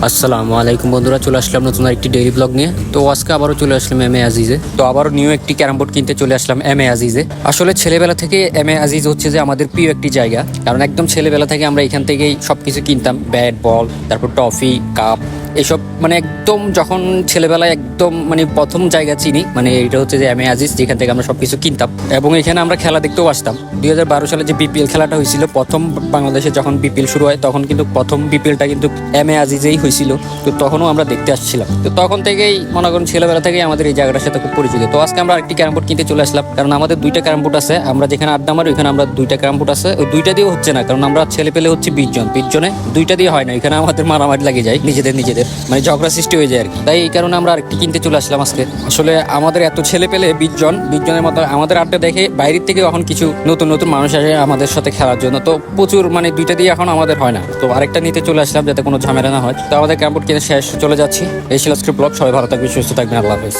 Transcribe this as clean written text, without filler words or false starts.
আসসালামু আলাইকুম বন্ধুরা, চলে আসলাম নতুন একটি ডেইলি ব্লগ নিয়ে। তো আজকে আবারও চলে আসলাম এম এ আজিজে। তো আবারও নিউ একটি ক্যারাম বোর্ড কিনতে চলে আসলাম এম এ আজিজে। আসলে ছেলেবেলা থেকে এম এ আজিজ হচ্ছে যে আমাদের প্রিয় একটি জায়গা, কারণ একদম ছেলেবেলা থেকে আমরা এখান থেকেই সবকিছু কিনতাম, ব্যাট বল, তারপর টফি কাপ, এসব মানে একদম যখন ছেলেবেলায় একদম মানে প্রথম জায়গা চিনি মানে এটা হচ্ছে যে এম এ আজিজ, যেখান থেকে আমরা সবকিছু কিনতাম এবং এখানে আমরা খেলা দেখতেও আসতাম। 2012 সালে যে বিপিএল খেলাটা হয়েছিল, প্রথম বাংলাদেশে যখন বিপিএল শুরু হয়, তখন কিন্তু প্রথম বিপিএলটা কিন্তু এম এ আজিজেই হয়েছিল। তো তখনও আমরা দেখতে আসছিলাম। তো তখন থেকেই মনে করেন ছেলেবেলা থেকেই আমাদের এই জায়গাটার সাথে খুব পরিচিত। তো আজকে আমরা আরেকটি ক্যারাম বোর্ড কিনতে চলে আসলাম, কারণ আমাদের দুইটা ক্যারাম বোর্ড আছে। আমরা যেখানে আড্ডা মারি ওইখানে আমরা দুইটা ক্যারাম বোর্ড আছে, ওই দুইটা দিয়েও হচ্ছে না, কারণ আমরা ছেলে পেলে হচ্ছে 20 জনে দুইটা দিয়ে হয় না। এখানে আমাদের মারামারি লাগে যায়, নিজেদের মানে ঝগড়া সৃষ্টি হয়ে যায় আর কি। তাই এই কারণে আমরা আরেকটি কিনতে চলে আসলাম আজকে। আসলে আমাদের এত ছেলে পেলে 20 জনের মতো আমাদের আড্ডা দেখে বাইরের থেকে এখন কিছু নতুন নতুন মানুষ আসে আমাদের সাথে খেলার জন্য। তো প্রচুর মানে দুইটা দিয়ে এখন আমাদের হয় না, তো আরেকটা নিতে চলে আসলাম যাতে কোনো ঝামেলা না হয়। তো আমাদের ক্যারাম বোর্ড কিনে শেষ চলে যাচ্ছি। এই ছিল আজকের ব্লগ। সবাই ভালো থাকবে, সুস্থ থাকবেন, আল্লাহ হাফেজ।